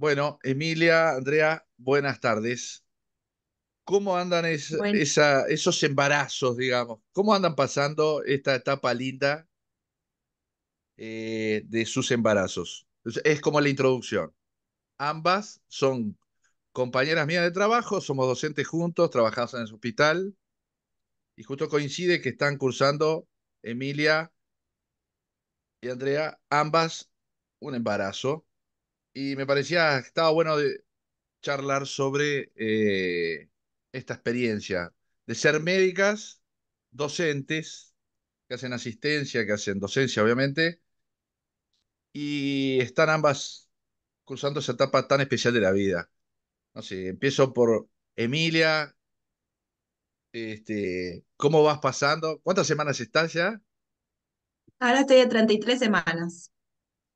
Bueno, Emilia, Andrea, buenas tardes. ¿Cómo andan Bueno, esos embarazos, digamos? ¿Cómo andan pasando esta etapa linda de sus embarazos? Es como la introducción. Ambas son compañeras mías de trabajo, somos docentes juntos, trabajamos en el hospital y justo coincide que están cursando Emilia y Andrea, ambas un embarazo. Y me parecía que estaba bueno charlar sobre esta experiencia de ser médicas, docentes, que hacen asistencia, que hacen docencia, obviamente, y están ambas cursando esa etapa tan especial de la vida. No sé, empiezo por Emilia, ¿cómo vas pasando? ¿Cuántas semanas estás ya? ahora estoy de 33 semanas.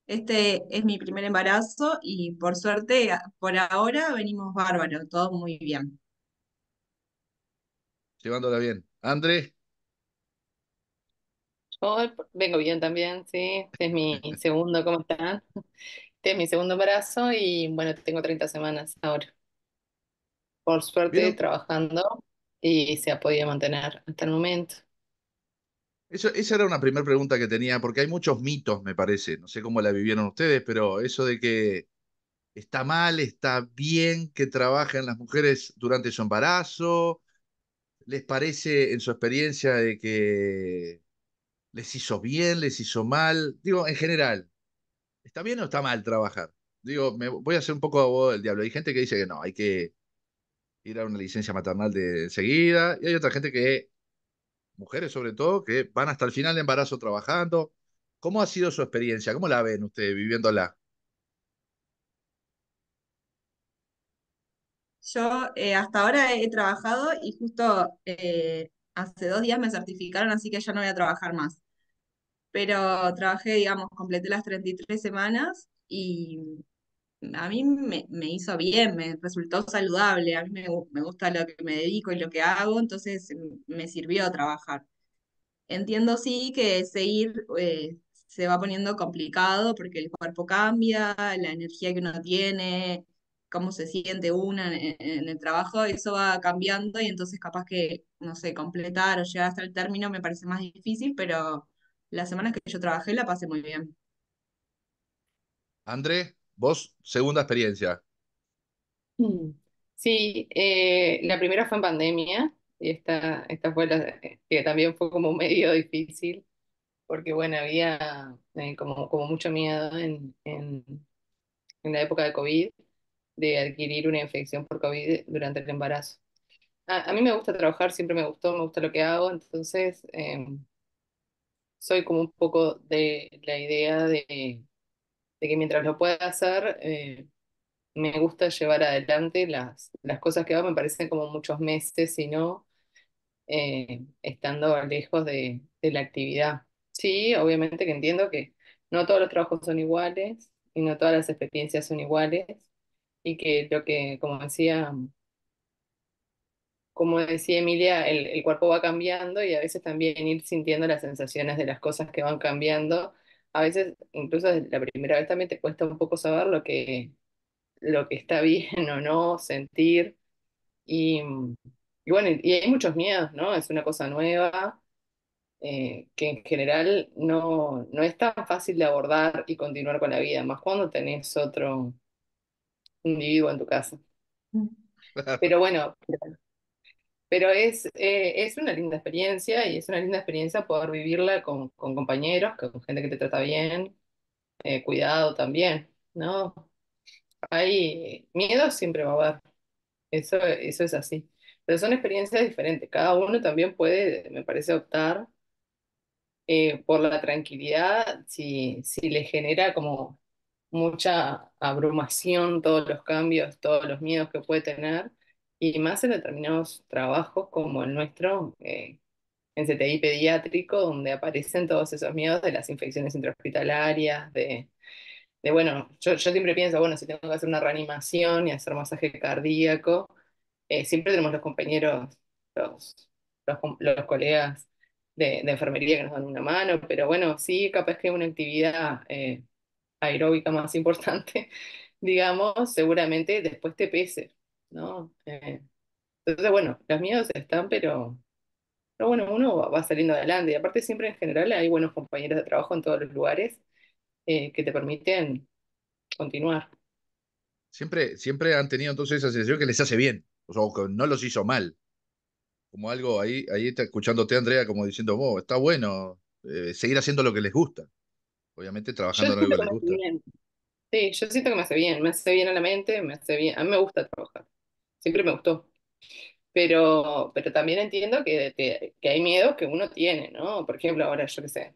Este es mi primer embarazo y por suerte, por ahora venimos bárbaro, todo muy bien. Llevándola bien. André, Yo vengo bien también, sí. Este es mi segundo, ¿cómo están? Este es mi segundo embarazo y bueno, tengo 30 semanas ahora. Por suerte ¿vieron? trabajando y se ha podido mantener hasta el momento. Esa era una primera pregunta que tenía, porque hay muchos mitos, me parece. No sé cómo la vivieron ustedes, pero eso de que está mal, está bien que trabajen las mujeres durante su embarazo, ¿les parece en su experiencia de que les hizo bien, les hizo mal? Digo, en general, ¿está bien o está mal trabajar? Digo, me voy a hacer un poco abogado del diablo. Hay gente que dice que no, hay que ir a una licencia maternal de enseguida, y hay otra gente que, mujeres sobre todo, que van hasta el final del embarazo trabajando. ¿Cómo ha sido su experiencia? ¿Cómo la ven ustedes viviéndola? Yo hasta ahora he trabajado y justo hace 2 días me certificaron, así que ya no voy a trabajar más. Pero trabajé, digamos, completé las 33 semanas y a mí me hizo bien, me resultó saludable, a mí me gusta lo que me dedico y lo que hago, entonces me sirvió trabajar. Entiendo sí que seguir se va poniendo complicado porque el cuerpo cambia, la energía que uno tiene, cómo se siente uno en el trabajo, eso va cambiando y entonces capaz que, no sé, completar o llegar hasta el término me parece más difícil, pero las semanas que yo trabajé la pasé muy bien. André, vos, segunda experiencia. Mm. Sí, la primera fue en pandemia y esta fue la que también fue como medio difícil porque bueno, había como mucho miedo en la época de COVID de adquirir una infección por COVID durante el embarazo. A mí me gusta trabajar, siempre me gustó, me gusta lo que hago, entonces soy como un poco de la idea de que mientras lo pueda hacer, me gusta llevar adelante las cosas que hago, me parecen como muchos meses, si no, estando lejos de la actividad. Sí, obviamente que entiendo que no todos los trabajos son iguales y no todas las experiencias son iguales y que lo que, como decía Emilia, el cuerpo va cambiando y a veces también ir sintiendo las sensaciones de las cosas que van cambiando. A veces, incluso la primera vez también te cuesta un poco saber lo que está bien o no, sentir. Y, y bueno, y hay muchos miedos, ¿no? Es una cosa nueva, que en general no es tan fácil de abordar y continuar con la vida, más cuando tenés otro individuo en tu casa. Pero bueno, pero es una linda experiencia y es una linda experiencia poder vivirla con compañeros, con gente que te trata bien, cuidado también, ¿no? Hay miedo siempre va a haber, eso es así. Pero son experiencias diferentes. Cada uno también puede, me parece, optar por la tranquilidad si le genera como mucha abrumación todos los cambios, todos los miedos que puede tener. Y más en determinados trabajos como el nuestro, en CTI pediátrico, donde aparecen todos esos miedos de las infecciones intrahospitalarias, bueno, yo siempre pienso, bueno, si tengo que hacer una reanimación y hacer masaje cardíaco, siempre tenemos los compañeros, los colegas de enfermería que nos dan una mano, pero bueno, sí, capaz que una actividad aeróbica más importante digamos, seguramente después te pese, ¿no? Entonces, bueno, los miedos están, pero bueno, uno va saliendo adelante. Y aparte siempre en general hay buenos compañeros de trabajo en todos los lugares que te permiten continuar. Siempre han tenido entonces esa sensación que les hace bien, o sea, o que no los hizo mal. Como algo ahí está escuchándote, Andrea, como diciendo, oh, está bueno seguir haciendo lo que les gusta. Obviamente Yo trabajando en algo siento que que les me hace gusta. bien. Sí, yo siento que me hace bien a la mente, me hace bien. A mí me gusta trabajar, siempre me gustó. Pero también entiendo que hay miedos que uno tiene, ¿no? Por ejemplo, ahora yo qué sé,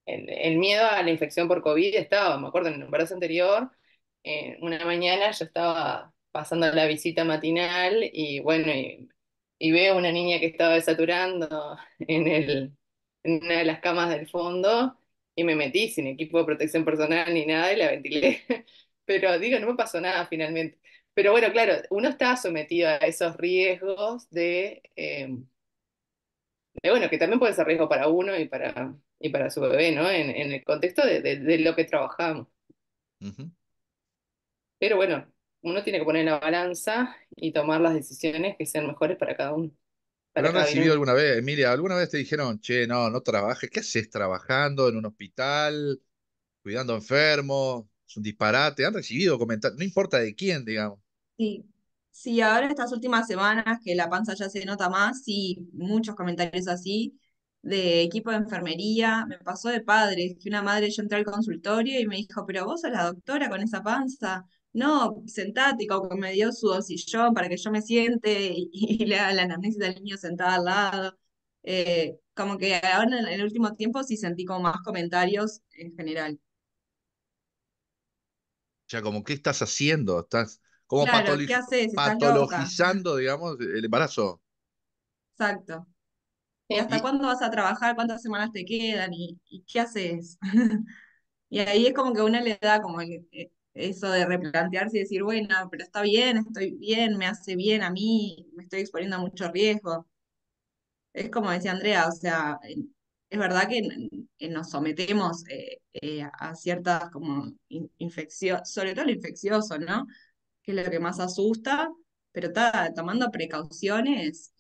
el miedo a la infección por COVID estaba, me acuerdo, en el embarazo anterior, una mañana yo estaba pasando la visita matinal y bueno, y veo una niña que estaba desaturando en una de las camas del fondo y me metí sin equipo de protección personal ni nada y la ventilé. Pero digo, no me pasó nada finalmente. Pero bueno, claro, uno está sometido a esos riesgos de, bueno, que también puede ser riesgo para uno y para su bebé, ¿no? En el contexto de lo que trabajamos. Ujú. Pero bueno, uno tiene que poner en la balanza y tomar las decisiones que sean mejores para cada uno, Pero para han cada recibido binomio. alguna vez, Emilia, alguna vez te dijeron, che, no, no trabajes, ¿qué haces trabajando en un hospital, cuidando enfermos? Es un disparate. Han recibido comentarios, no importa de quién, digamos. Sí, sí, ahora estas últimas semanas que la panza ya se nota más, sí, muchos comentarios así de equipo de enfermería, me pasó de padres, que una madre yo entré al consultorio y me dijo, pero vos sos la doctora con esa panza, no, sentate, como que me dio su sillón para que yo me siente y le haga la anamnesis del niño sentada al lado. Como que ahora en el último tiempo sí sentí como más comentarios en general. O sea, como, ¿qué estás haciendo? Estás como Claro, ¿qué haces? Estás loca. patologizando, digamos, el embarazo. Exacto. ¿Y hasta Y cuándo vas a trabajar? ¿Cuántas semanas te quedan? ¿Y qué haces? Y ahí es como que uno le da como eso de replantearse y decir, bueno, pero está bien, estoy bien, me hace bien a mí, me estoy exponiendo a mucho riesgo. Es como decía Andrea, o sea, es verdad que nos sometemos a ciertas como infecciones, sobre todo lo infeccioso, ¿no? Que es lo que más asusta, pero está tomando precauciones,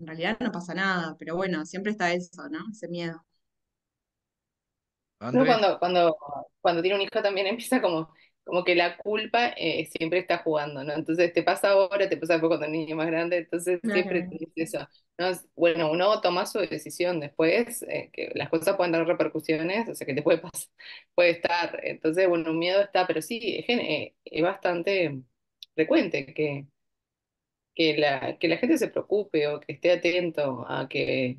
en realidad no pasa nada, pero bueno, siempre está eso, ¿no? Ese miedo. Uno André, cuando tiene un hijo también empieza como que la culpa siempre está jugando, ¿no? Entonces te pasa ahora, te pasa después cuando el niño es más grande, entonces siempre Claro. tienes eso. ¿No? Bueno, uno toma su decisión después, que las cosas pueden dar repercusiones, o sea, que te puede pasar, puede estar. Entonces, bueno, un miedo está, pero sí, es bastante frecuente que la gente se preocupe o que esté atento a que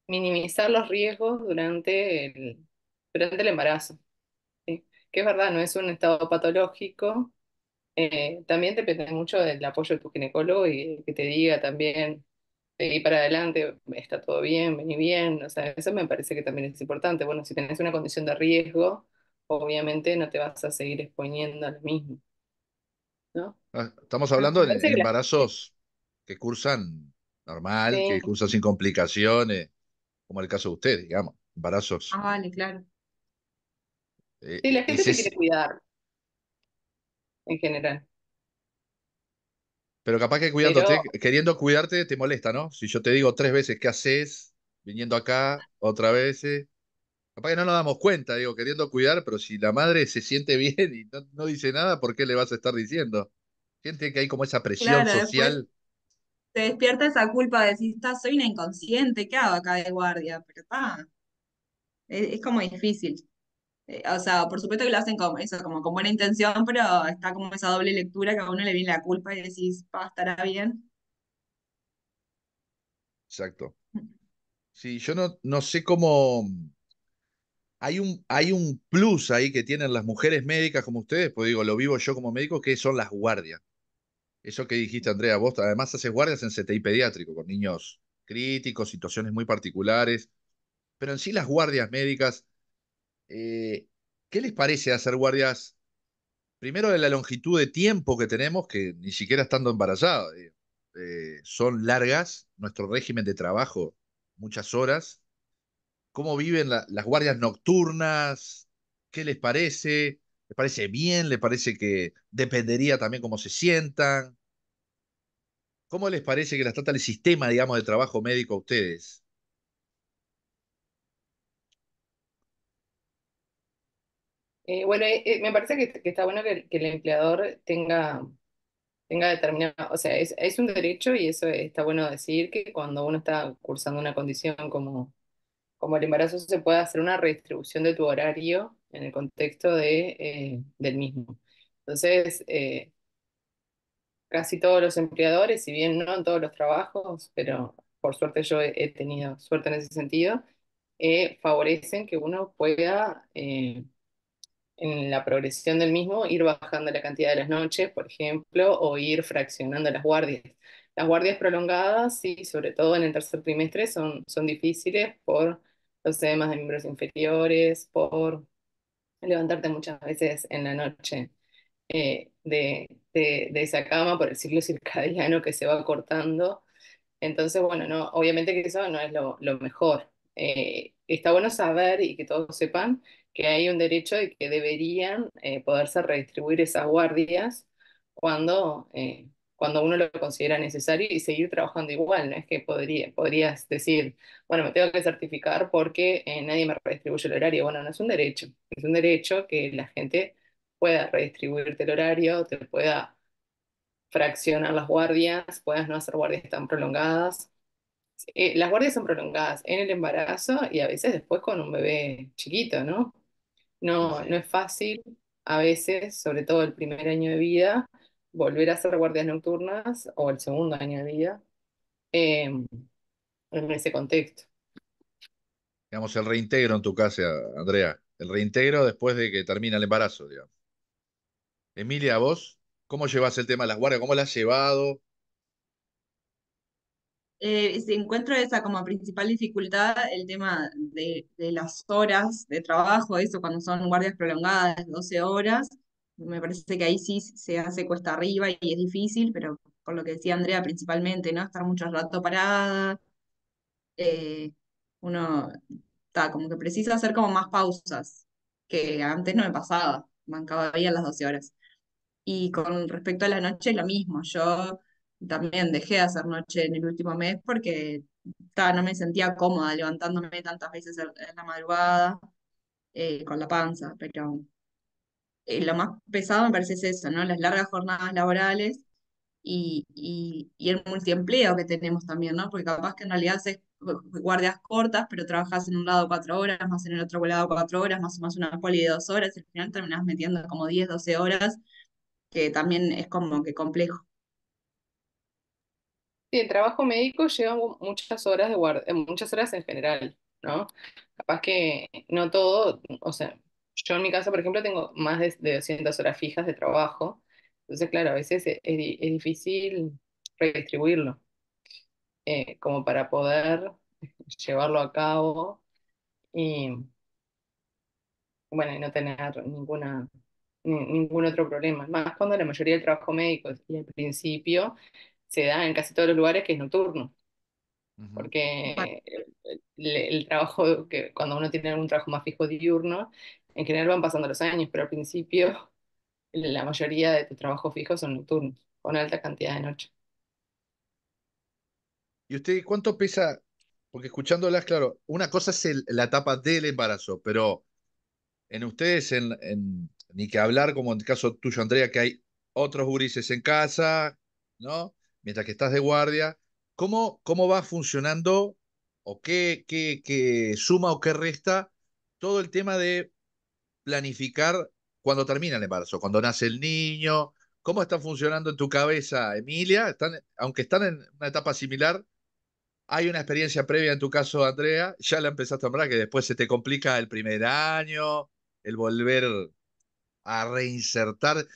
minimizar los riesgos durante el embarazo, ¿sí? Que es verdad, no es un estado patológico, también depende mucho del apoyo de tu ginecólogo y que te diga también, seguí para adelante, está todo bien, vení bien, o sea, eso me parece que también es importante. Bueno, si tenés una condición de riesgo, obviamente no te vas a seguir exponiendo a lo mismo, ¿no? estamos Tal hablando cual. en Parece que la gente, embarazos que cursan normal, sí, que cursan sin complicaciones, como el caso de usted, digamos. Ah, Embarazos. vale, claro. sí, la gente Ese se quiere es, cuidar en general, pero capaz que pero cuidándote, queriendo cuidarte, te molesta, ¿no? Si yo te digo 3 veces qué haces, viniendo acá, otra vez, capaz que no nos damos cuenta, digo, queriendo cuidar, pero si la madre se siente bien y no dice nada, ¿por qué le vas a estar diciendo? Siente que hay como esa presión Claro, después social. te despierta esa culpa de decir, está, soy una inconsciente, ¿qué hago acá de guardia? Pero está, es como difícil. O sea, por supuesto que lo hacen como eso, como con buena intención, pero está como esa doble lectura que a uno le viene la culpa y decís, pa, estará bien. Exacto. Sí, yo no sé cómo. Hay un plus ahí que tienen las mujeres médicas como ustedes, pues digo, lo vivo yo como médico, que son las guardias. Eso que dijiste, Andrea, vos además haces guardias en CTI pediátrico, con niños críticos, situaciones muy particulares, pero en sí las guardias médicas, eh, ¿qué les parece hacer guardias, primero de la longitud de tiempo que tenemos, que ni siquiera estando embarazados, son largas, nuestro régimen de trabajo, muchas horas, cómo viven las guardias nocturnas? ¿Qué les parece? ¿Les parece bien? ¿Les parece que dependería también cómo se sientan? ¿Cómo les parece que las trata el sistema, digamos, de trabajo médico a ustedes? Bueno, me parece que está bueno que el empleador tenga determinado, o sea, es un derecho y eso está bueno decir que cuando uno está cursando una condición como el embarazo se puede hacer una redistribución de tu horario en el contexto del mismo. Entonces, casi todos los empleadores, si bien no en todos los trabajos, pero por suerte yo he tenido suerte en ese sentido, favorecen que uno pueda, en la progresión del mismo, ir bajando la cantidad de las noches, por ejemplo, o ir fraccionando las guardias. Las guardias prolongadas, sí, sobre todo en el tercer trimestre, son difíciles por los edemas de miembros inferiores, por levantarte muchas veces en la noche de esa cama, por el ciclo circadiano que se va cortando. Entonces, bueno, no, obviamente que eso no es lo mejor. Está bueno saber y que todos sepan que hay un derecho de que deberían poderse redistribuir esas guardias cuando uno lo considera necesario y seguir trabajando igual. No es que podrías decir, bueno, me tengo que certificar porque nadie me redistribuye el horario. Bueno, no es un derecho, es un derecho que la gente pueda redistribuirte el horario, te pueda fraccionar las guardias, puedas no hacer guardias tan prolongadas. Las guardias son prolongadas en el embarazo y a veces después con un bebé chiquito, ¿no? Sí, No sí. es fácil, a veces, sobre todo el primer año de vida, volver a hacer guardias nocturnas o el segundo año de vida eh, en ese contexto. Digamos, el reintegro en tu casa, Andrea. El reintegro después de que termina el embarazo, digamos. Emilia, vos, ¿cómo llevas el tema de las guardias? ¿Cómo la has llevado? Si encuentro esa como principal dificultad, el tema de las horas de trabajo, eso cuando son guardias prolongadas, 12 horas, me parece que ahí sí se hace cuesta arriba y es difícil, pero por lo que decía Andrea principalmente, ¿no? Estar mucho rato parada, eh, uno está como que precisa hacer como más pausas, que antes no me pasaba, mancaba bien las 12 horas. Y con respecto a la noche, lo mismo. Yo también dejé de hacer noche en el último mes porque no me sentía cómoda levantándome tantas veces en la madrugada con la panza. Pero lo más pesado me parece es eso, ¿no? Las largas jornadas laborales y el multiempleo que tenemos también, ¿no? Porque capaz que en realidad haces guardias cortas, pero trabajas en un lado 4 horas, más en el otro lado 4 horas, más o más una poli de 2 horas, y al final terminás metiendo como 10 12 horas que también es como que complejo. Sí, el trabajo médico lleva muchas horas de guardia, muchas horas en general, ¿no? Capaz que no todo, o sea, yo en mi caso, por ejemplo, tengo más de 200 horas fijas de trabajo, entonces, claro, a veces es difícil redistribuirlo, como para poder llevarlo a cabo y, bueno, y no tener ningún otro problema. Más cuando la mayoría del trabajo médico y al principio se da en casi todos los lugares que es nocturno. Ujú. Porque el trabajo, que cuando uno tiene algún trabajo más fijo diurno, en general van pasando los años, pero al principio la mayoría de tus trabajos fijos son nocturnos, con alta cantidad de noche. ¿Y usted cuánto pesa? Porque escuchándolas, claro, una cosa es la etapa del embarazo, pero en ustedes, ni que hablar, como en el caso tuyo, Andrea, que hay otros gurises en casa, ¿no? Mientras que estás de guardia, ¿cómo va funcionando o qué suma o qué resta todo el tema de planificar cuando termina el embarazo, cuando nace el niño? ¿Cómo está funcionando en tu cabeza, Emilia? Aunque están en una etapa similar, hay una experiencia previa en tu caso, Andrea, ya la empezaste a nombrar, que después se te complica el primer año, el volver a reinsertar.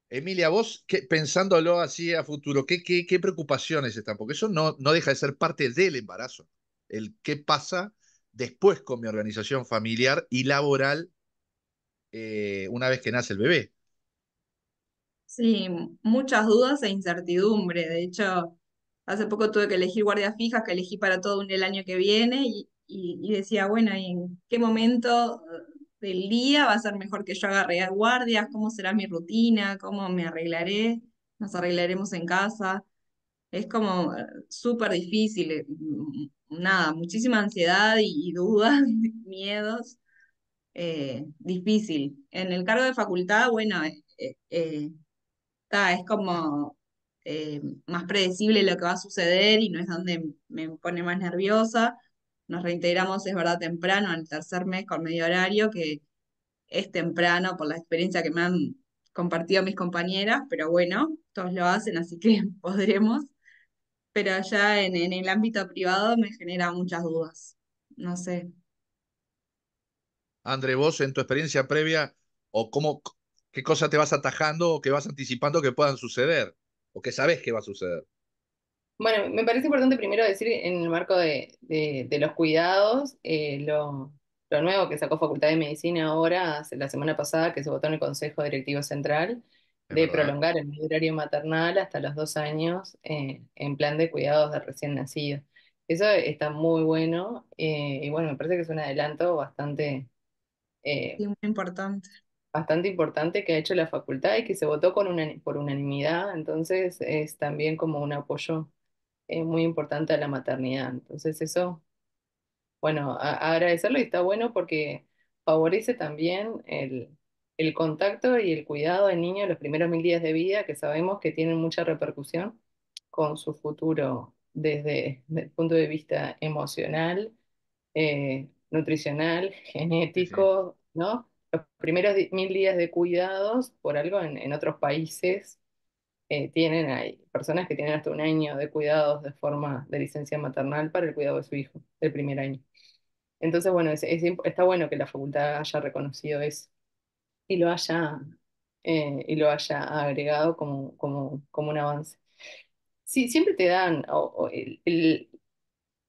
Emilia, vos, pensándolo así a futuro, ¿qué preocupaciones están? Porque eso no deja de ser parte del embarazo. El qué pasa después con mi organización familiar y laboral una vez que nace el bebé. Sí, muchas dudas e incertidumbre. De hecho, hace poco tuve que elegir guardias fijas, que elegí para todo el año que viene y decía, bueno, ¿y en qué momento del día, va a ser mejor que yo haga guardias, cómo será mi rutina, cómo me arreglaré, nos arreglaremos en casa. Es como súper difícil, nada, muchísima ansiedad y dudas, miedos, difícil. En el cargo de facultad, bueno, es como más predecible lo que va a suceder y no es donde me pone más nerviosa. Nos reintegramos, es verdad, temprano, al tercer mes con medio horario, que es temprano por la experiencia que me han compartido mis compañeras, pero bueno, todos lo hacen, así que podremos. Pero allá en el ámbito privado me genera muchas dudas. No sé. André, vos en tu experiencia previa, o cómo, qué cosa te vas atajando o qué vas anticipando que puedan suceder, o que sabés que va a suceder. Bueno, me parece importante primero decir en el marco de los cuidados, lo nuevo que sacó Facultad de Medicina ahora, la semana pasada, que se votó en el Consejo Directivo Central, Es de verdad. prolongar el horario maternal hasta los 2 años en plan de cuidados de recién nacido. Eso está muy bueno y bueno, me parece que es un adelanto eh, Sí, muy importante. bastante importante que ha hecho la facultad y que se votó por unanimidad, entonces es también como un apoyo muy importante a la maternidad. Entonces eso, bueno, agradecerlo y está bueno porque favorece también el contacto y el cuidado del niño en los primeros 1000 días de vida, que sabemos que tienen mucha repercusión con su futuro desde el punto de vista emocional, nutricional, Sí, sí. genético, ¿no? Los primeros 1000 días de cuidados, por algo en otros países hay personas que tienen hasta 1 año de cuidados de forma de licencia maternal para el cuidado de su hijo, del primer año. Entonces, bueno, está bueno que la facultad haya reconocido eso y lo haya agregado como un avance. Sí, siempre te dan,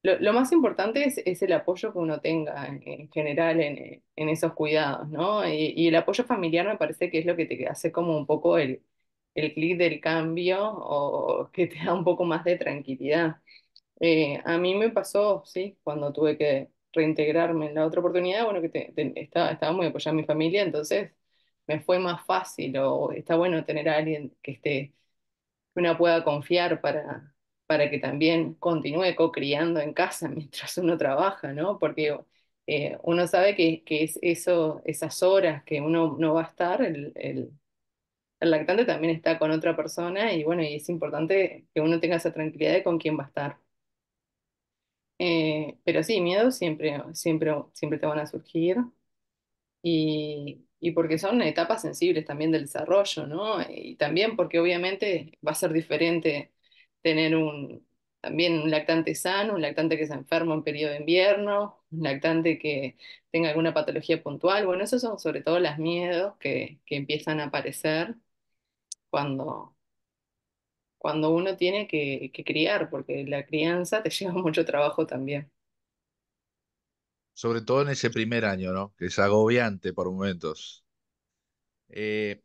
lo más importante es el apoyo que uno tenga en general en esos cuidados, ¿no? Y el apoyo familiar me parece que es lo que te hace como un poco el clic del cambio o que te da un poco más de tranquilidad. A mí me pasó, sí, cuando tuve que reintegrarme en la otra oportunidad, bueno, que estaba muy apoyada mi familia, entonces me fue más fácil o está bueno tener a alguien que uno pueda confiar para que también continúe co-criando en casa mientras uno trabaja, ¿no? Porque uno sabe que es esas horas que uno no va a estar, el lactante también está con otra persona y bueno, y es importante que uno tenga esa tranquilidad de con quién va a estar. Pero sí, miedos siempre te van a surgir y porque son etapas sensibles también del desarrollo, ¿no? Y también porque obviamente va a ser diferente tener también un lactante sano, un lactante que se enferma en periodo de invierno, un lactante que tenga alguna patología puntual. Bueno, esos son sobre todo los miedos que empiezan a aparecer cuando, cuando uno tiene que criar, porque la crianza te lleva mucho trabajo también. Sobre todo en ese primer año, ¿no? Que es agobiante por momentos. Eh,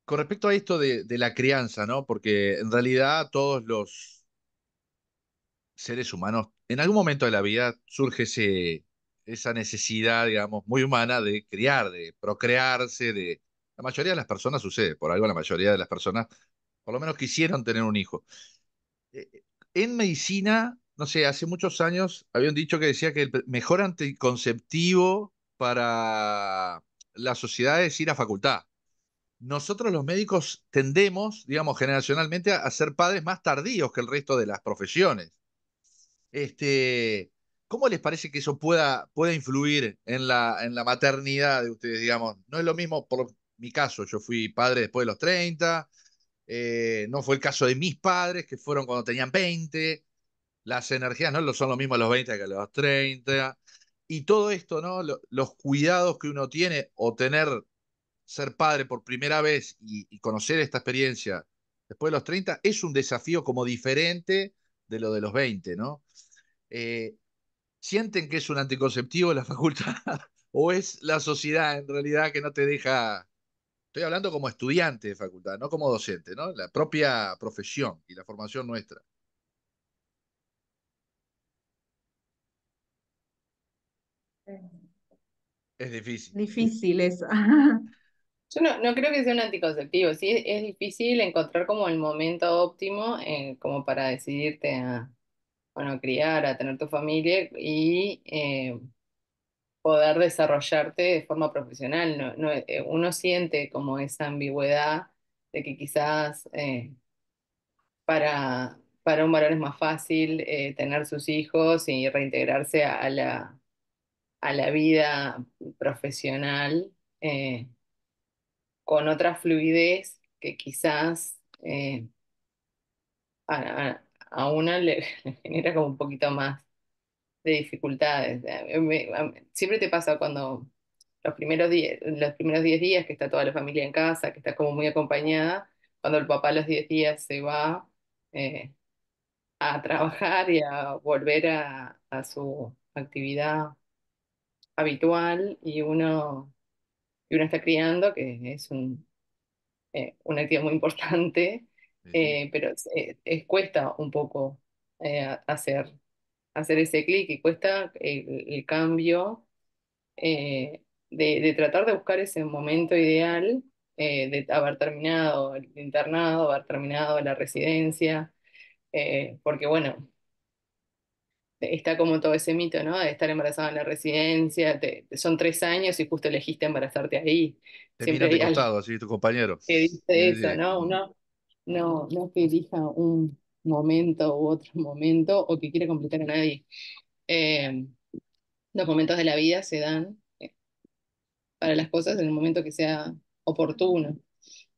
con respecto a esto de la crianza, ¿no? Porque en realidad todos los seres humanos, en algún momento de la vida surge esa necesidad, digamos, muy humana de criar, de procrearse, de... La mayoría de las personas sucede, por algo la mayoría de las personas por lo menos quisieron tener un hijo. En medicina, no sé, hace muchos años había un dicho que decía que el mejor anticonceptivo para la sociedad es ir a facultad. Nosotros los médicos tendemos, digamos, generacionalmente a ser padres más tardíos que el resto de las profesiones. Este, ¿Cómo les parece que eso pueda influir en la maternidad de ustedes, digamos? No es lo mismo, por mi caso, yo fui padre después de los 30, no fue el caso de mis padres, que fueron cuando tenían 20, las energías no son lo mismo a los 20 que a los 30, y todo esto, ¿no? Los cuidados que uno tiene o ser padre por primera vez y conocer esta experiencia después de los 30 es un desafío como diferente de lo de los 20, ¿no? Eh, ¿Sienten que es un anticonceptivo la facultad o es la sociedad en realidad que no te deja? Estoy hablando como estudiante de facultad, no como docente, ¿no? La propia profesión y la formación nuestra. Es difícil. Difícil eso. Yo no creo que sea un anticonceptivo, sí es difícil encontrar como el momento óptimo como para decidirte a, bueno, criar, a tener tu familia y poder desarrollarte de forma profesional. Uno siente como esa ambigüedad de que quizás para un varón es más fácil tener sus hijos y reintegrarse a la vida profesional con otra fluidez que quizás a una le genera como un poquito más de dificultades. Siempre te pasa cuando los primeros 10 días que está toda la familia en casa, que está como muy acompañada, cuando el papá a los 10 días se va eh, a trabajar y a volver a su actividad habitual y uno está criando, que es una actividad muy importante, Sí, sí. pero cuesta un poco hacer ese clic y cuesta el cambio de tratar de buscar ese momento ideal de haber terminado el internado, haber terminado la residencia, porque bueno, está como todo ese mito, ¿no? De estar embarazada en la residencia, son 3 años y justo elegiste embarazarte ahí. Te Siempre miran de hay alguien costado, así, tu compañero. que dice Sí, eso, sí. ¿no? No es que elija un momento u otro momento o que quiera completar a nadie. Eh, los momentos de la vida se dan para las cosas en el momento que sea oportuno.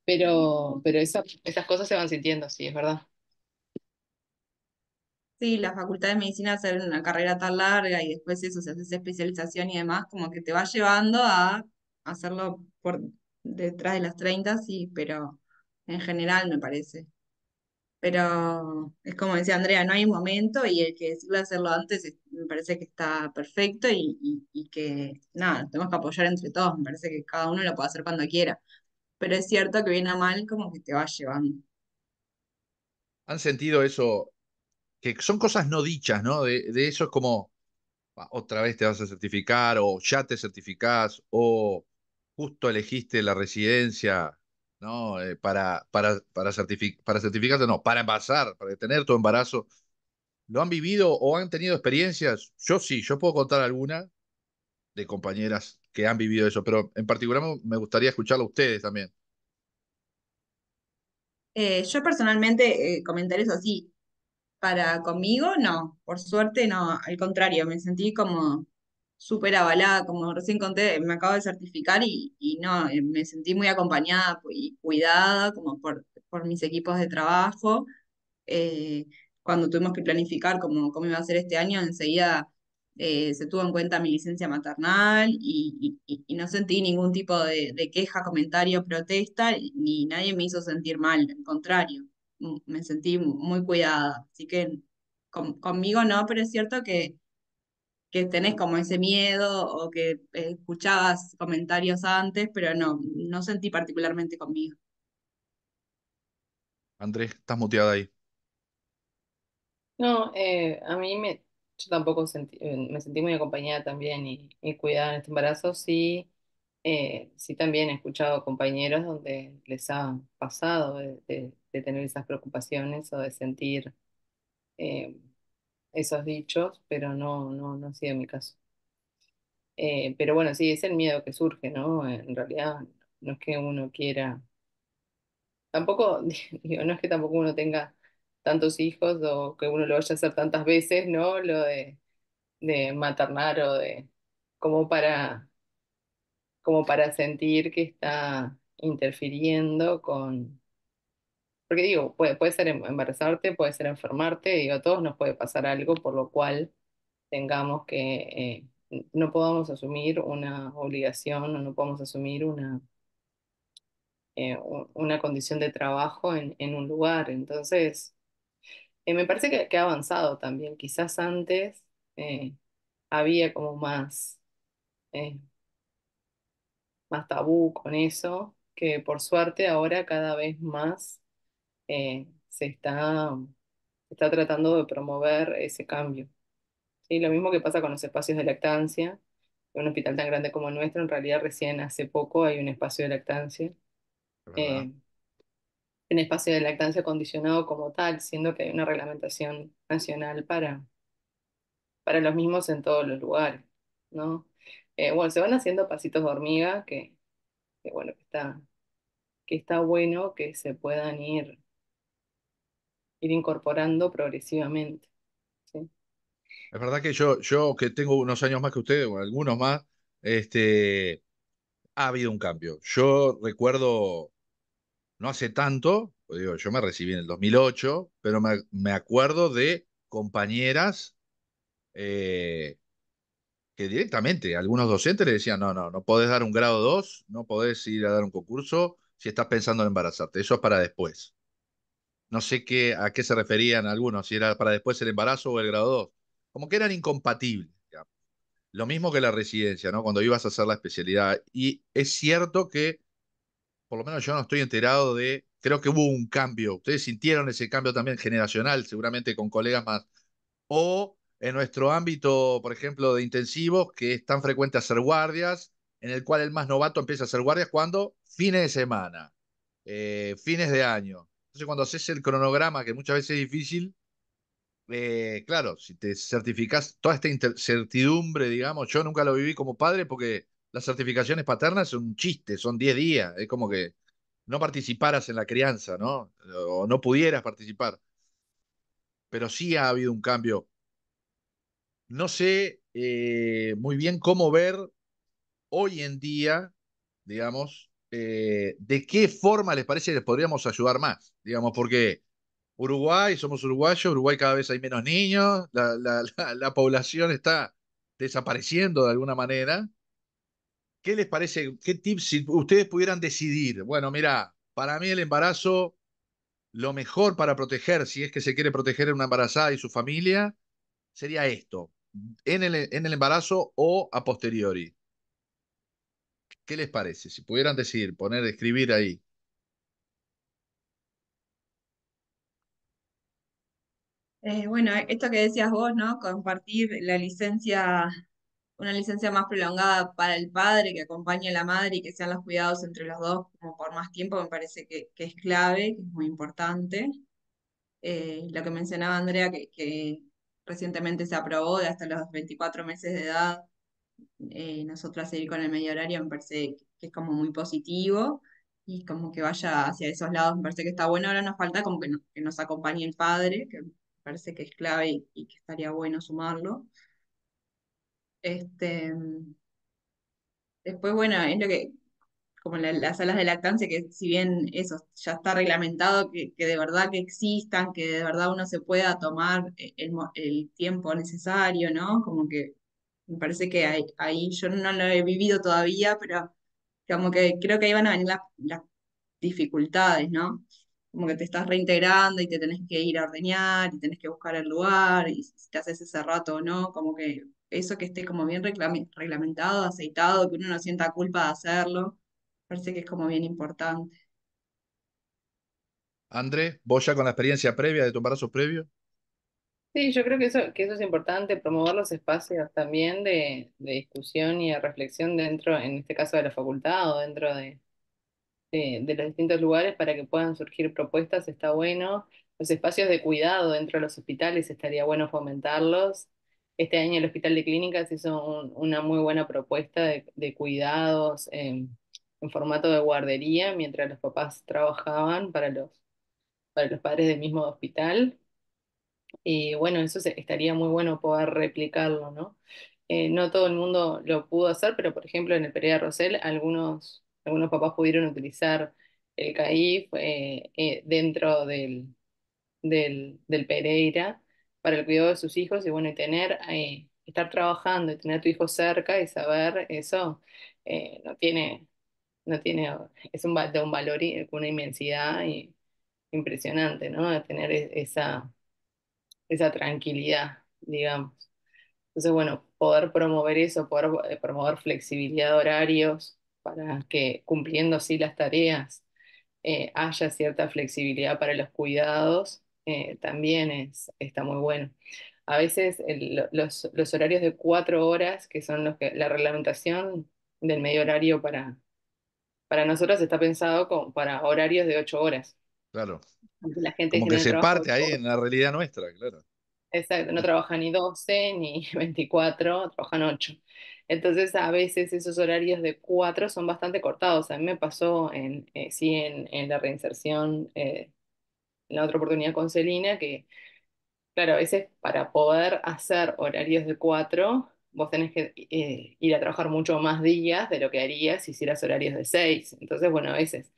Pero esas cosas se van sintiendo, sí, es verdad. Sí, la facultad de medicina hacer una carrera tan larga y después eso, se hace esa especialización y demás, como que te va llevando a hacerlo por detrás de las 30 sí, pero en general me parece. Pero es como decía Andrea, no hay un momento y el que decirle hacerlo antes me parece que está perfecto y que nada, tenemos que apoyar entre todos, me parece que cada uno lo puede hacer cuando quiera. Pero es cierto que bien o mal como que te va llevando. ¿Han sentido eso? Que son cosas no dichas, ¿no? De eso es como, otra vez te vas a certificar, o ya te certificás, o justo elegiste la residencia, ¿no? Para certificarte, no, para embarazar, para tener tu embarazo. ¿Lo han vivido o han tenido experiencias? Yo sí, yo puedo contar alguna de compañeras que han vivido eso, pero en particular me gustaría escucharlo a ustedes también. Yo personalmente, comentarios así, para conmigo, no, por suerte no, al contrario, me sentí como súper avalada, como recién conté, me acabo de certificar y no, me sentí muy acompañada y cuidada como por mis equipos de trabajo. eh, Cuando tuvimos que planificar cómo iba a ser este año, enseguida se tuvo en cuenta mi licencia maternal y no sentí ningún tipo de queja, comentario, protesta, ni nadie me hizo sentir mal, al contrario, me sentí muy cuidada. Así que conmigo no, pero es cierto que tenés como ese miedo o que escuchabas comentarios antes, pero no sentí particularmente conmigo. Andrés, estás muteada ahí. No, yo tampoco me sentí muy acompañada también y cuidada en este embarazo. Sí, sí también he escuchado compañeros donde les ha pasado de tener esas preocupaciones o de sentir eh, esos dichos, pero no ha sido mi caso. Pero bueno, sí, es el miedo que surge, ¿no? En realidad no es que uno quiera, tampoco, digo, no es que tampoco uno tenga tantos hijos o que uno lo vaya a hacer tantas veces, ¿no? Lo de maternar o de como para, como para sentir que está interfiriendo con, porque digo, puede ser embarazarte, puede ser enfermarte, digo, a todos nos puede pasar algo por lo cual tengamos que, no podamos asumir una obligación o no podamos asumir una condición de trabajo en un lugar. Entonces, me parece que ha avanzado también. Quizás antes había como eh, más tabú con eso, que por suerte ahora cada vez más se está tratando de promover ese cambio. ¿Sí? Lo mismo que pasa con los espacios de lactancia, un hospital tan grande como el nuestro, en realidad recién hace poco hay un espacio de lactancia, es verdad. eh, un espacio de lactancia acondicionado como tal, siendo que hay una reglamentación nacional para los mismos en todos los lugares, ¿no? Bueno, se van haciendo pasitos de hormiga que bueno, que está bueno que se puedan ir incorporando progresivamente, ¿sí? Es verdad que yo que tengo unos años más que ustedes, o algunos más, ha habido un cambio. Yo recuerdo, no hace tanto, pues digo, yo me recibí en el 2008, pero me acuerdo de compañeras eh, que directamente algunos docentes le decían, no, no, no podés dar un grado 2, no podés ir a dar un concurso si estás pensando en embarazarte, eso es para después. No sé a qué se referían algunos, si era para después el embarazo o el grado 2. Como que eran incompatibles, digamos. Lo mismo que la residencia, ¿no? Cuando ibas a hacer la especialidad. Y es cierto que, por lo menos yo no estoy enterado creo que hubo un cambio. Ustedes sintieron ese cambio también generacional, seguramente con colegas más. O en nuestro ámbito, por ejemplo, de intensivos, que es tan frecuente hacer guardias, en el cual el más novato empieza a hacer guardias cuando fines de semana, fines de año. Entonces, cuando haces el cronograma, que muchas veces es difícil, claro, si te certificás toda esta incertidumbre, digamos, yo nunca lo viví como padre porque las certificaciones paternas son un chiste, son 10 días, es como que no participaras en la crianza, ¿no? O no pudieras participar, pero sí ha habido un cambio. No sé muy bien cómo ver hoy en día, digamos, de qué forma les parece que les podríamos ayudar más, digamos, porque Uruguay, somos uruguayos, Uruguay cada vez hay menos niños, la población está desapareciendo de alguna manera. ¿Qué les parece? ¿Qué tips si ustedes pudieran decidir? Bueno, mira, para mí el embarazo, lo mejor para proteger, si es que se quiere proteger a una embarazada y su familia, sería esto, en el embarazo o a posteriori. ¿Qué les parece? Si pudieran decidir, poner, escribir ahí. Bueno, esto que decías vos, ¿no? Compartir la licencia, una licencia más prolongada para el padre que acompañe a la madre y que sean los cuidados entre los dos como por más tiempo, me parece que es clave, que es muy importante. Lo que mencionaba Andrea, que recientemente se aprobó de hasta los 24 meses de edad, nosotras seguir con el medio horario me parece que es como muy positivo y como que vaya hacia esos lados, me parece que está bueno. Ahora nos falta como que nos acompañe el padre, que me parece que es clave y que estaría bueno sumarlo. Este, después, bueno, es lo que, como las salas de lactancia, que si bien eso ya está reglamentado, que de verdad que existan, que de verdad uno se pueda tomar el tiempo necesario, ¿no? Como que me parece que ahí yo no lo he vivido todavía, pero como que creo que ahí van a venir las dificultades, ¿no? Como que te estás reintegrando y te tenés que ir a ordeñar y tenés que buscar el lugar y si te haces ese rato o no, como que eso que esté como bien reglamentado, aceitado, que uno no sienta culpa de hacerlo, parece que es como bien importante. André, vos ya con la experiencia previa de tu embarazo previo. Sí, yo creo que eso es importante, promover los espacios también de discusión y de reflexión dentro, en este caso de la facultad o dentro de los distintos lugares para que puedan surgir propuestas, está bueno. Los espacios de cuidado dentro de los hospitales estaría bueno fomentarlos. Este año el Hospital de Clínicas hizo una muy buena propuesta de cuidados en formato de guardería mientras los papás trabajaban para los padres del mismo hospital. Y bueno, estaría muy bueno poder replicarlo, ¿no? No todo el mundo lo pudo hacer, pero por ejemplo en el Pereira Rosell algunos papás pudieron utilizar el CAIF dentro del Pereira para el cuidado de sus hijos y bueno, estar trabajando y tener a tu hijo cerca y saber eso no tiene, de un valor y una inmensidad impresionante, ¿no? De tener esa tranquilidad, digamos. Entonces, bueno, poder promover eso, poder promover flexibilidad de horarios para que cumpliendo así las tareas haya cierta flexibilidad para los cuidados, también está muy bueno. a veces los horarios de 4 horas, que son los que la reglamentación del medio horario para nosotros está pensado para horarios de 8 horas. Claro. Aunque la gente en Como que general se trabaja parte 8 ahí en horas. la realidad nuestra, claro. Exacto, no trabaja ni 12 ni 24, trabajan 8. Entonces, a veces esos horarios de 4 son bastante cortados. A mí me pasó sí, en la reinserción, en la otra oportunidad con Celina, que, claro, a veces para poder hacer horarios de 4 vos tenés que ir a trabajar mucho más días de lo que harías si hicieras horarios de 6. Entonces, bueno, a veces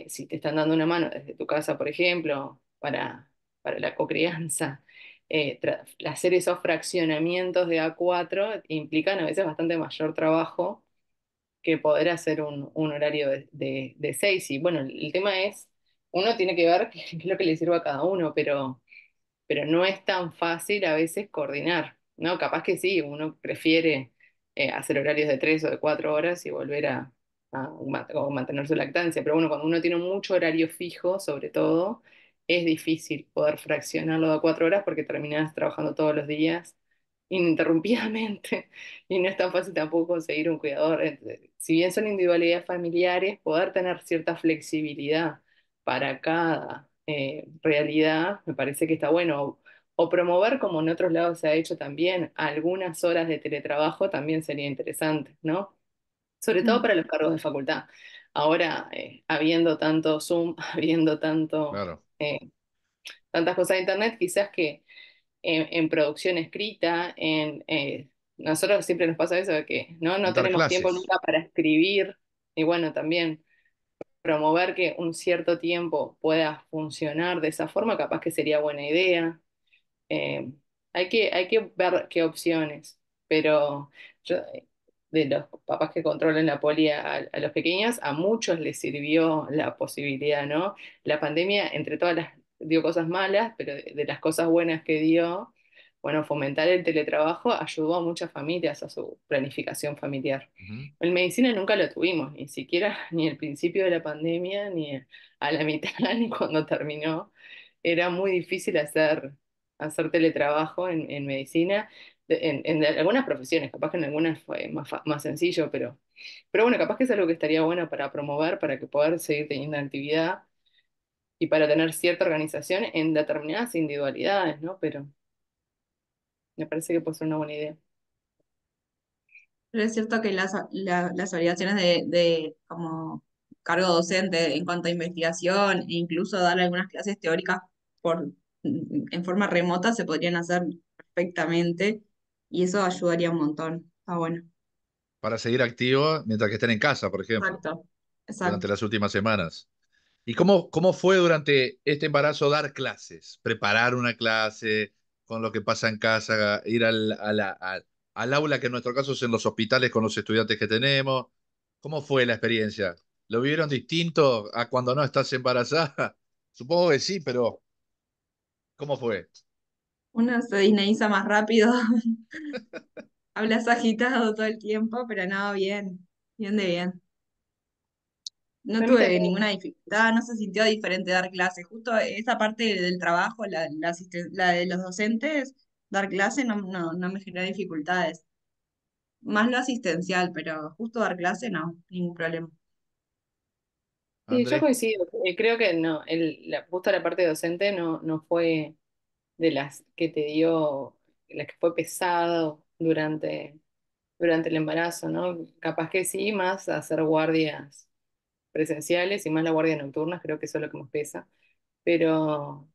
si te están dando una mano desde tu casa, por ejemplo, para la cocrianza, hacer esos fraccionamientos de A4 implican a veces bastante mayor trabajo que poder hacer un horario de 6. Y bueno, el tema es, uno tiene que ver qué es lo que le sirve a cada uno, pero no es tan fácil a veces coordinar, ¿no? Capaz que sí, uno prefiere hacer horarios de 3 o de 4 horas y volver o mantener su lactancia, pero bueno, cuando uno tiene mucho horario fijo, sobre todo, es difícil poder fraccionarlo a 4 horas porque terminás trabajando todos los días ininterrumpidamente y no es tan fácil tampoco conseguir un cuidador. Si bien son individualidades familiares, poder tener cierta flexibilidad para cada realidad, me parece que está bueno. O promover, como en otros lados se ha hecho también, algunas horas de teletrabajo también sería interesante, ¿no? Sobre todo Mm. para los cargos de facultad. Ahora, habiendo tanto Zoom, habiendo Claro. tantas cosas de Internet, quizás que en producción escrita, nosotros siempre nos pasa eso de que no Dar tenemos tiempo clases. nunca para escribir, y bueno, también promover que un cierto tiempo pueda funcionar de esa forma, capaz que sería buena idea. Eh, hay que ver qué opciones, pero yo, de los papás que controlan la poli a los pequeños, a muchos les sirvió la posibilidad, ¿no? La pandemia, entre todas dio cosas malas, pero de las cosas buenas que dio, bueno, fomentar el teletrabajo ayudó a muchas familias a su planificación familiar. Ujú. En medicina nunca lo tuvimos, ni siquiera ni al principio de la pandemia, ni a la mitad, ni cuando terminó. Era muy difícil hacer teletrabajo en medicina, en algunas profesiones, capaz que en algunas fue más sencillo, pero bueno, capaz que es algo que estaría bueno para promover, para que poder seguir teniendo actividad y para tener cierta organización en determinadas individualidades, ¿no? Pero me parece que puede ser una buena idea. Pero es cierto que las obligaciones de como cargo docente en cuanto a investigación e incluso dar algunas clases teóricas por, en forma remota se podrían hacer perfectamente y eso ayudaría un montón. Está bueno. Para seguir activo mientras que estén en casa, por ejemplo, Exacto, durante exacto. las últimas semanas. ¿Y cómo fue durante este embarazo dar clases? Preparar una clase con lo que pasa en casa, ir al aula, que en nuestro caso es en los hospitales con los estudiantes que tenemos. ¿Cómo fue la experiencia? ¿Lo vivieron distinto a cuando no estás embarazada? Supongo que sí, pero ¿cómo fue? Uno se dinamiza más rápido, hablas agitado todo el tiempo, pero no, bien, bien de bien. No A mí tuve también. ninguna dificultad, no se sintió diferente dar clases. Justo esa parte del trabajo, la de los docentes, dar clase no me generó dificultades. Más lo asistencial, pero justo dar clase no, ningún problema. Sí, yo André, coincido. Creo que no, justo la parte docente no fue de las que te dio, las que fue pesado durante el embarazo, ¿no? Capaz que sí, más hacer guardias presenciales y más la guardia nocturna, creo que eso es lo que más pesa. Pero,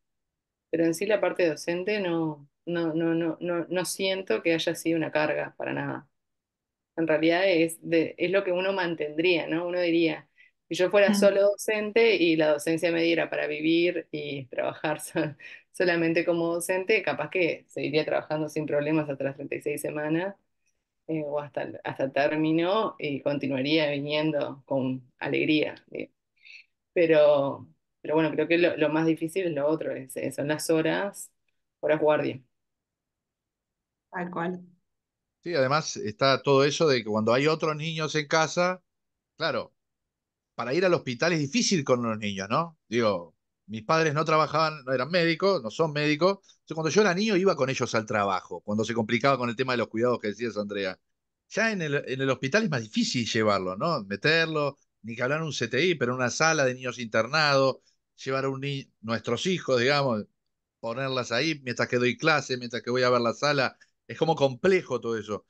pero en sí la parte docente no siento que haya sido una carga para nada. En realidad es lo que uno mantendría, ¿no? Uno diría, si yo fuera Mm. solo docente y la docencia me diera para vivir y trabajar solamente como docente, capaz que seguiría trabajando sin problemas hasta las 36 semanas o hasta término y continuaría viniendo con alegría. Pero, pero bueno, creo que lo más difícil es lo otro, son las horas guardia. Tal cual. sí, además está todo eso de que cuando hay otros niños en casa, claro, para ir al hospital es difícil con los niños, ¿no? Digo, mis padres no trabajaban, no eran médicos, no son médicos. Entonces, cuando yo era niño iba con ellos al trabajo, cuando se complicaba con el tema de los cuidados que decías, Andrea. Ya en el hospital es más difícil llevarlo, ¿no? Meterlo, ni que hablar en un CTI, pero en una sala de niños internados, llevar a nuestros hijos, digamos, ponerlas ahí mientras que doy clase, mientras que voy a ver la sala. Es como complejo todo eso.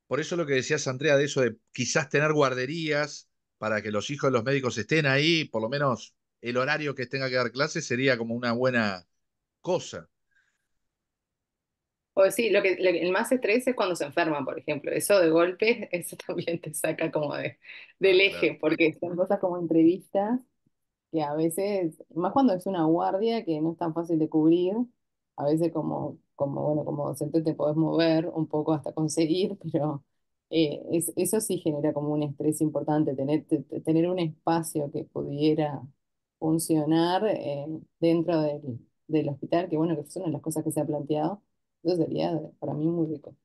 Por eso lo que decías, Andrea, de eso de quizás tener guarderías para que los hijos de los médicos estén ahí, por lo menos el horario que tenga que dar clases sería como una buena cosa. O sí, el más estrés es cuando se enferman, por ejemplo. Eso de golpe, eso también te saca como del Ah, claro. eje, porque son cosas como entrevistas que a veces, más cuando es una guardia que no es tan fácil de cubrir, a veces bueno, como docente te podés mover un poco hasta conseguir, pero eso sí genera como un estrés importante, tener un espacio que pudiera funcionar dentro del hospital, que bueno, que es una de las cosas que se ha planteado, eso sería para mí muy rico.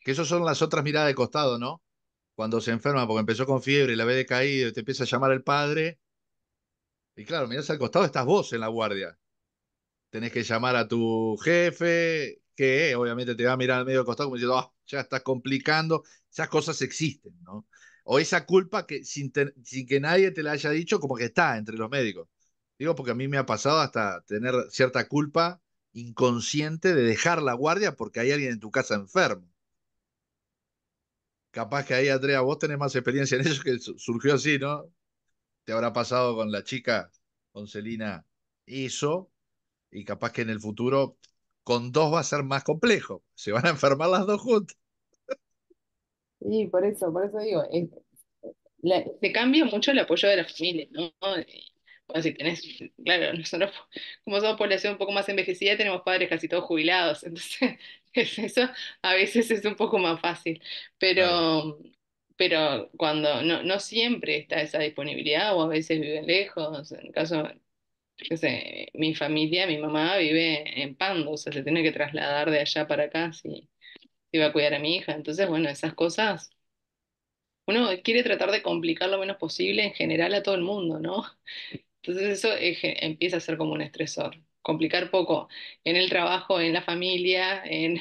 Que esas son las otras miradas de costado, ¿no? Cuando se enferma porque empezó con fiebre y la ve decaído y te empieza a llamar el padre. Y claro, mirás al costado, estás vos en la guardia. Tenés que llamar a tu jefe, que obviamente te va a mirar al medio del costado como diciendo, "Ah, ya estás complicando". Esas cosas existen, ¿no? O esa culpa que sin que nadie te la haya dicho, como que está entre los médicos. Digo, porque a mí me ha pasado hasta tener cierta culpa inconsciente de dejar la guardia porque hay alguien en tu casa enfermo. Capaz que ahí, Andrea, vos tenés más experiencia en eso que surgió así, ¿no? Te habrá pasado con la chica, con Celina, eso, y capaz que en el futuro con dos va a ser más complejo. Se van a enfermar las dos juntas. Y por eso digo, te cambia mucho el apoyo de la familia, ¿no? Bueno, si tenés, claro, nosotros como somos población un poco más envejecida, tenemos padres casi todos jubilados, entonces eso a veces es un poco más fácil, Claro. pero cuando no siempre está esa disponibilidad o a veces viven lejos, en el caso, yo qué sé, mi familia, mi mamá vive en Pando, o sea, se tiene que trasladar de allá para acá si va a cuidar a mi hija, entonces bueno, esas cosas. Uno quiere tratar de complicar lo menos posible en general a todo el mundo, ¿no? Entonces eso empieza a ser como un estresor. Complicar poco en el trabajo, en la familia, en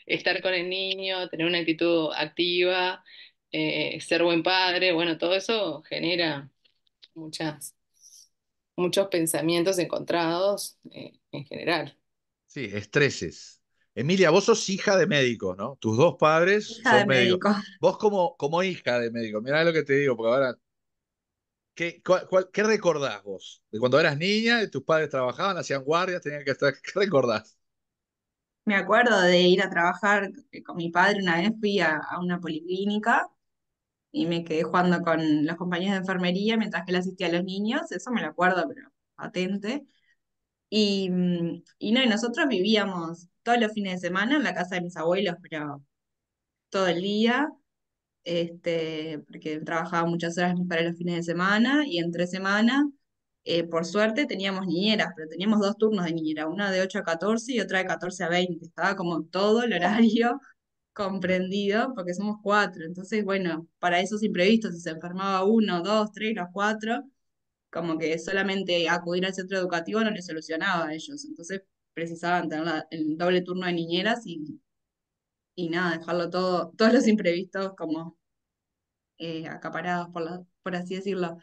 estar con el niño, tener una actitud activa, ser buen padre, bueno, todo eso genera muchas, muchos pensamientos encontrados en general. Sí, estreses. Emilia, vos sos hija de médicos, ¿no? Tus dos padres Hija de son médicos. médico. Vos como hija de médico, mirá lo que te digo, porque ahora, ¿qué recordás vos? De cuando eras niña, y tus padres trabajaban, hacían guardias, tenían que estar. ¿Qué recordás? Me acuerdo de ir a trabajar con mi padre, una vez fui a una policlínica y me quedé jugando con los compañeros de enfermería mientras que él asistía a los niños, eso me lo acuerdo, pero patente. Y no, y nosotros vivíamos todos los fines de semana en la casa de mis abuelos, pero todo el día, porque él trabajaba muchas horas para los fines de semana y entre semana, por suerte, teníamos niñeras, pero teníamos dos turnos de niñera, una de 8 a 14 y otra de 14 a 20. Estaba como todo el horario comprendido, porque somos cuatro. Entonces, bueno, para esos imprevistos, si se enfermaba uno, dos, tres, los cuatro, como que solamente acudir al centro educativo no les solucionaba a ellos. Entonces, precisaban tener el doble turno de niñeras y nada, dejarlo todo, todos los imprevistos como acaparados, por así decirlo.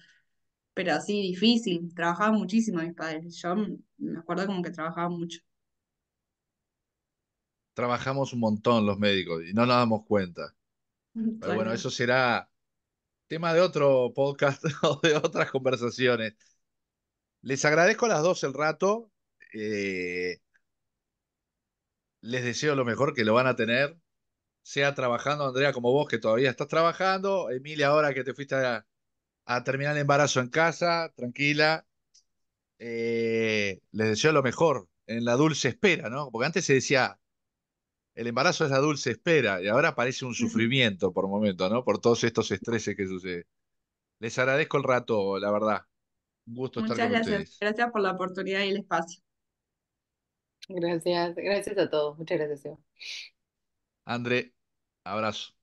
Pero sí, difícil, trabajaban muchísimo mis padres. Yo me acuerdo como que trabajaban mucho. Trabajamos un montón los médicos y no nos damos cuenta. Pero bueno, Totalmente. eso será tema de otro podcast o de otras conversaciones. Les agradezco a las dos el rato. eh, Les deseo lo mejor que lo van a tener, sea trabajando, Andrea, como vos, que todavía estás trabajando, Emilia, ahora que te fuiste a terminar el embarazo en casa, tranquila. Les deseo lo mejor en la dulce espera, ¿no? Porque antes se decía, el embarazo es la dulce espera, y ahora parece un sufrimiento por momento, ¿no? Por todos estos estreses que suceden. Les agradezco el rato, la verdad. Un gusto estar Muchas con gracias. ustedes. Gracias por la oportunidad y el espacio. Gracias, gracias a todos. Muchas gracias, Eva. André, abrazo.